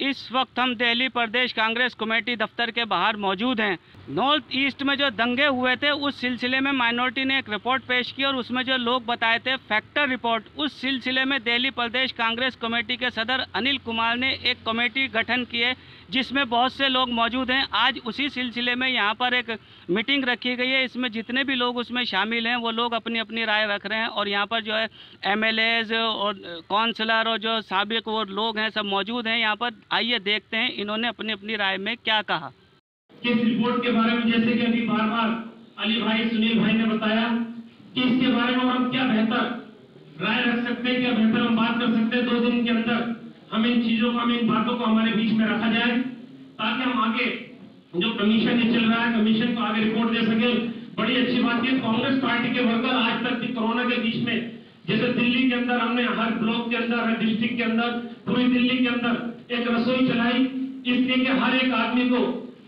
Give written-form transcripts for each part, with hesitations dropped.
इस वक्त हम दिल्ली प्रदेश कांग्रेस कमेटी दफ्तर के बाहर मौजूद हैं। नॉर्थ ईस्ट में जो दंगे हुए थे उस सिलसिले में माइनॉरिटी ने एक रिपोर्ट पेश की और उसमें जो लोग बताए थे फैक्टर रिपोर्ट, उस सिलसिले में दिल्ली प्रदेश कांग्रेस कमेटी के सदर अनिल कुमार ने एक कमेटी गठन की है जिसमें बहुत से लोग मौजूद हैं। आज उसी सिलसिले में यहाँ पर एक मीटिंग रखी गई है। इसमें जितने भी लोग उसमें शामिल हैं वो लोग अपनी अपनी राय रख रहे हैं और यहाँ पर जो है MLAs और काउंसलर और जो साबिक वो लोग हैं सब मौजूद हैं यहाँ पर। आइए देखते हैं इन्होंने अपनी अपनी राय में क्या कहा। इस रिपोर्ट के बारे में जैसे कि अभी बार बार अली भाई, सुनील भाई ने बताया कि इसके बारे में हम क्या बेहतर राय रख सकते हैं, क्या बेहतर हम बात कर सकते हैं। 2 दिन के अंदर हम इन चीजों को, हम इन बातों को हमारे बीच में रखा जाए ताकि हम आगे जो कमीशन ये चल रहा है, कमीशन को आगे रिपोर्ट दे सके। बड़ी अच्छी बात है, कांग्रेस पार्टी के वर्कर आज तक भी कोरोना के बीच में, जैसे दिल्ली के अंदर हमने हर ब्लॉक के अंदर, हर डिस्ट्रिक्ट के अंदर, पूरी दिल्ली के अंदर एक रसोई चलाई, इसलिए कि हर एक आदमी को,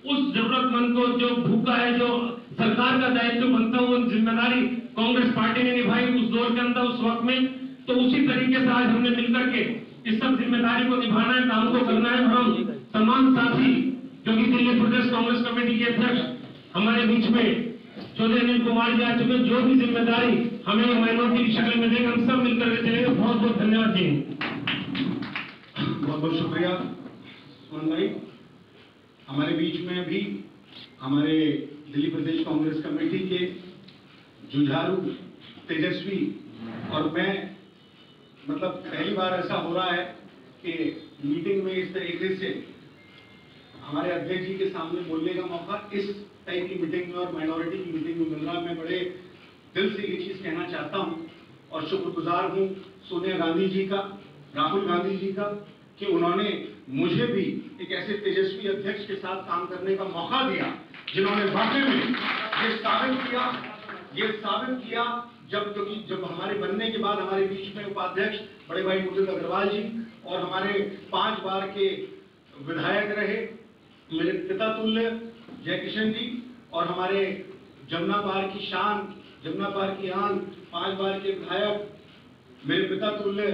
उस जरूरतमंद को जो भूखा है, जो सरकार का दायित्व बनता है, वो जिम्मेदारी कांग्रेस पार्टी ने निभाई उस दौर के अंदर, उस वक्त में। तो उसी तरीके से आज हमने मिलकर के इस सब जिम्मेदारी को निभाना है, काम को करना है। और हम तमाम साथी जो कि दिल्ली प्रदेश कांग्रेस कमेटी के अध्यक्ष हमारे बीच में चौधरी अनिल कुमार जी आ चुके, जो भी जिम्मेदारी हमें माइनॉरिटी की शक्ल में देंगे हम सब मिलकर के चलेंगे। बहुत बहुत धन्यवाद जी। बहुत बहुत शुक्रिया सुमन भाई। हमारे बीच में भी हमारे दिल्ली प्रदेश कांग्रेस कमेटी के जुझारू, तेजस्वी, और मैं मतलब पहली बार ऐसा हो रहा है कि मीटिंग में इस तरीके से हमारे अध्यक्ष जी के सामने बोलने का मौका इस टाइप की मीटिंग में और माइनॉरिटी की मीटिंग में मिल रहा है। मैं बड़े दिल से ये चीज कहना चाहता हूँ और शुक्रगुजार हूँ सोनिया गांधी जी का, राहुल गांधी जी का, कि उन्होंने मुझे भी एक ऐसे तेजस्वी अध्यक्ष के साथ काम करने का मौका दिया जिन्होंने वाकई में ये साबित किया क्योंकि जब हमारे बनने के बाद हमारे बीच में उपाध्यक्ष बड़े भाई मुकुंद अग्रवाल जी और हमारे 5 बार के विधायक रहे मेरे पिता तुल्य जयकिशन जी, और हमारे जमुना पार की शान, जमुना पार की आन, 5 बार के विधायक मेरे पिता तुल्य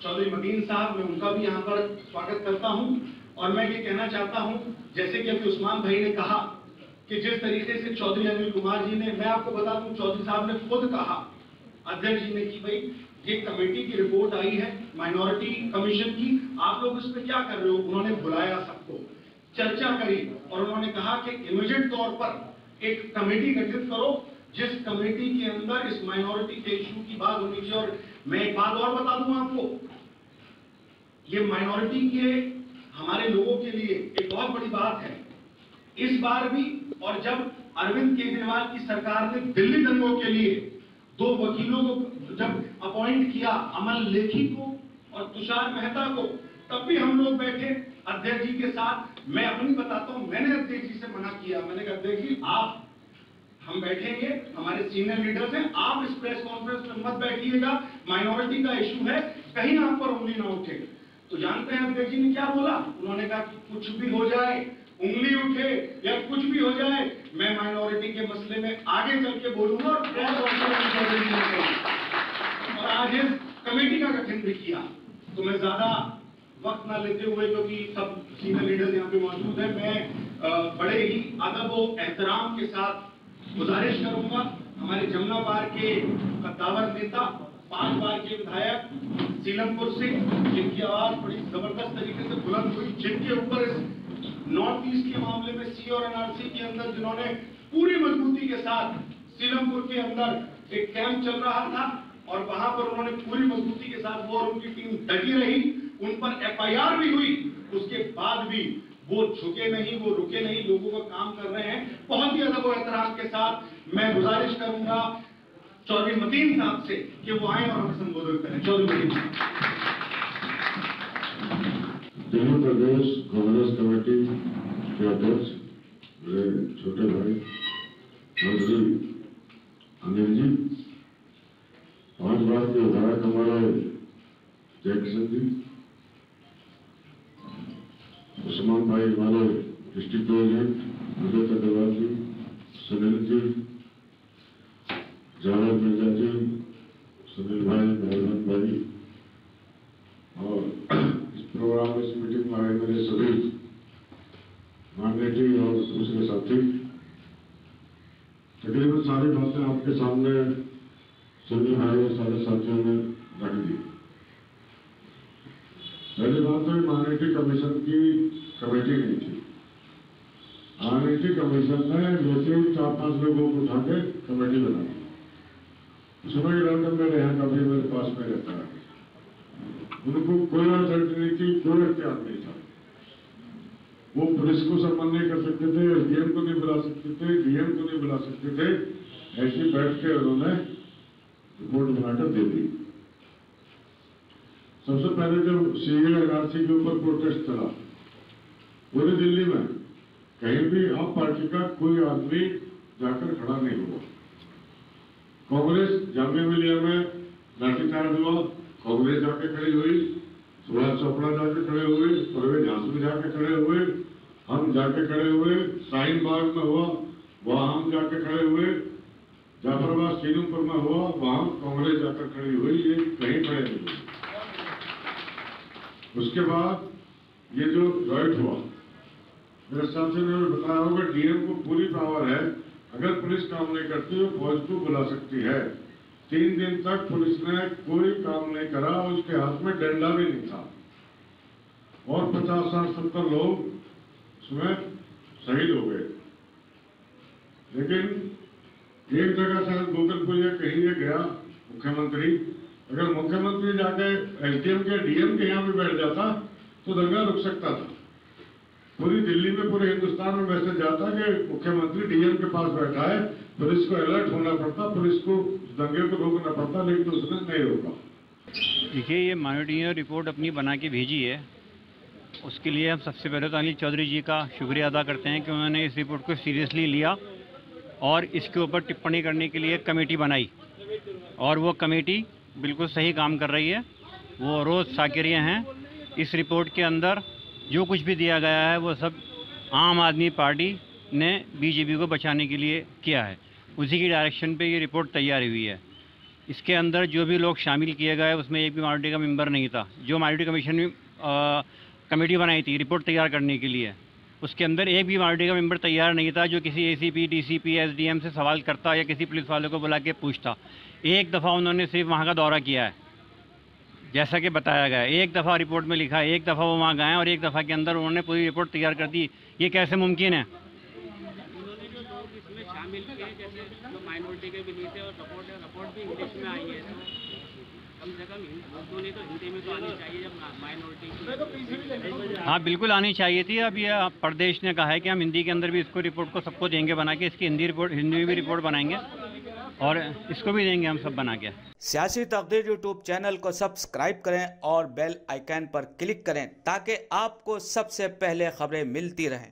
चौधरी मदीन साहब, मैं उनका भी यहाँ पर स्वागत करता हूँ। और मैं ये कहना चाहता हूँ, जैसे कि अभी उस्मान भाई ने कहा कि जिस तरीके से चौधरी अनिल कुमार जी ने, मैं आपको बता दूं चौधरी साहब ने खुद कहा अध्यक्ष जी ने कि भाई ये कमेटी की रिपोर्ट आई है माइनॉरिटी कमीशन की, आप लोग इस पे क्या कर रहे हो। उन्होंने बुलाया सबको, चर्चा करी और उन्होंने कहा कि इमीडिएट तौर पर एक कमेटी गठित करो जिस कमेटी के अंदर इस माइनॉरिटी के इश्यू की बात होनी चाहिए। और मैं एक बात और बता दूं आपको, ये माइनॉरिटी के हमारे लोगों के लिए एक बहुत बड़ी बात है। इस बार भी, और जब अरविंद केजरीवाल की सरकार ने दिल्ली दंगों के लिए 2 वकीलों को जब अपॉइंट किया, अमल लेखी को और तुषार मेहता को, तब भी हम लोग बैठे अध्यक्ष जी के साथ। मैं अपनी बताता हूं, मैंने अध्यक्ष जी से मना किया, मैंने कहा अध्यक्ष जी आप, हम बैठेंगे, हमारे सीनियर लीडर्स हैं, आप इस प्रेस कॉन्फ्रेंस में मत बैठिएगा, माइनॉरिटी का इशू है, कहीं आप पर उंगली ना उठे। तो जानते हैं अध्यक्ष जी ने क्या बोला, उन्होंने कहा कि कुछ भी हो जाए, उंगली उठे या कुछ भी हो जाए, मैं माइनॉरिटी के मसले में आगे चल के बोलूंगा। और आज इस कमेटी का गठन भी किया। तो मैं ज्यादा वक्त ना लेते हुए, क्योंकि सब सीनियर लीडर्स यहाँ पे मौजूद हैं, मैं बड़े ही अदब और एहतराम के साथ गुजारिश करूंगा हमारे जमुना पार के कद्दावर नेता, 5 बार के विधायक सीलमपुर से, जिनकी आवाज बड़ी जबरदस्त तरीके से बुलंद हुई, जिनके ऊपर इस नॉर्थ ईस्ट के मामले में सी और एनआरसी के अंदर जिन्होंने पूरी मजबूती के साथ, सीलमपुर के अंदर एक कैंप चल रहा था और वहां पर उन्होंने पूरी मजबूती के साथ, वो और उनकी टीम डटी रही, उन पर FIR भी हुई, उसके बाद भी वो झुके नहीं, वो रुके नहीं, लोगों का काम कर रहे हैं। बहुत ही अदब और एहतराम के साथ मैं गुजारिश करूंगा चौधरी मदीन साहब से कि वो आए और हमें संबोधित करें। चौधरी मदीन साहब। दिल्ली प्रदेश कांग्रेस कमेटी के अध्यक्ष मेरे छोटे भाई चौधरी अनिल जी, 5 बार के विधायक हमारे जयकिशन जी, उस्मान भाई हमारे डिस्ट्रिक्ट प्रेसिडेंट मुकुंद अग्रवाल जी, सुनील जी, जावेद मिर्जा जी, सुनील भाई, मेहरबान भाई, और इस प्रोग्राम में, इस मीटिंग में आए मेरे आपके सामने सुनील भाई और सारे साथियों ने रख दी। पहली बात तो माइनॉरिटी कमीशन की कमेटी नहीं थी। माइनॉरिटी कमीशन ने वैसे ही 4-5 लोगों को उठा के कमेटी बनाई। सुबह के लड़का मेरे यहाँ कभी मेरे पास में रहता है, उनको कोई अथॉरिटी नहीं थी, कोई इख्तियार नहीं था। वो पुलिस को सम्मान नहीं कर सकते थे, एसडीएम को नहीं बुला सकते थे, डीएम को नहीं बुला सकते थे। ऐसे बैठ के उन्होंने रिपोर्ट बनाकर दे दी। सबसे पहले जब सीए एनआरसी के ऊपर प्रोटेस्ट चला पूरी दिल्ली में, कहीं भी आप पार्टी का कोई आदमी जाकर खड़ा नहीं हुआ। कांग्रेस जामिया मिलिया में लाठीचार्ज हुआ, कांग्रेस जाके खड़ी हुई, सुभाष चोपड़ा जाके खड़े हुए, परवेज हाशमी जाके खड़े हुए, हम जाके खड़े हुए, शाहीन बाग में हुआ वहां हम जाके खड़े हुए, जाफराबाद सीनूपुर में हुआ वहां कांग्रेस जाकर खड़ी हुई, ये कहीं खड़े नहीं हुए। उसके बाद ये जो राइट हुआ, मेरे साथियों ने बताया होगा, डीएम को पूरी पावर है, अगर पुलिस काम नहीं करती तो फौज को बुला सकती है। 3 दिन तक पुलिस ने कोई काम नहीं करा, उसके हाथ में डंडा भी नहीं था और 50-60-70 लोग उसमें शहीद हो गए। लेकिन एक जगह से गोकलपुर या कहीं ये गया मुख्यमंत्री, अगर मुख्यमंत्री जाके एसडीएम के डीएम के यहाँ भी बैठ जाता तो दंगा रुक सकता था। पूरी दिल्ली में, पूरे हिंदुस्तान में मैसेज जाता कि मुख्यमंत्री डीएम के पास बैठा है, पुलिस को अलर्ट होना पड़ता, पुलिस को दंगे को रोकना पड़ता, लेकिन उसने नहीं रोका। देखिए, ये माइनॉरिटी ने रिपोर्ट अपनी बना के भेजी है। उसके लिए हम सबसे पहले तो अनिल चौधरी जी का शुक्रिया अदा करते हैं कि उन्होंने इस रिपोर्ट को सीरियसली लिया और इसके ऊपर टिप्पणी करने के लिए कमेटी बनाई, और वो कमेटी बिल्कुल सही काम कर रही है। वो रोज़ साकिरिया हैं। इस रिपोर्ट के अंदर जो कुछ भी दिया गया है वो सब आम आदमी पार्टी ने बीजेपी को बचाने के लिए किया है, उसी की डायरेक्शन पे ये रिपोर्ट तैयार हुई है। इसके अंदर जो भी लोग शामिल किए गए उसमें एक भी माइनॉरिटी का मेंबर नहीं था। जो माइनॉरिटी कमीशन में कमेटी बनाई थी रिपोर्ट तैयार करने के लिए, उसके अंदर एक भी माइनॉरिटी का मेंबर तैयार नहीं था जो किसी एसीपी, डीसीपी, एसडीएम से सवाल करता या किसी पुलिस वाले को बुला के पूछता। एक दफ़ा उन्होंने सिर्फ वहाँ का दौरा किया है, जैसा कि बताया गया। एक दफ़ा रिपोर्ट में लिखा है, एक दफ़ा वो वहाँ गए और एक दफ़ा के अंदर उन्होंने पूरी रिपोर्ट तैयार कर दी। ये कैसे मुमकिन है? उन्होंने जो लोग इसमें शामिल किए, जैसे जो माइनॉरिटी के भी थे, और रिपोर्ट भी इंग्लिश में आई है, कम से कम उर्दू नहीं तो हिंदी में तो आनी चाहिए जब माइनॉरिटी। हाँ, बिल्कुल आनी चाहिए थी। अब ये प्रदेश ने कहा है कि हम हिंदी के अंदर भी इसको रिपोर्ट को सबको देंगे बना के, इसकी हिंदी में भी रिपोर्ट बनाएंगे और इसको भी देंगे हम सब बना के। सियासी तकदीर यूट्यूब चैनल को सब्सक्राइब करें और बेल आइकन पर क्लिक करें ताकि आपको सबसे पहले खबरें मिलती रहें।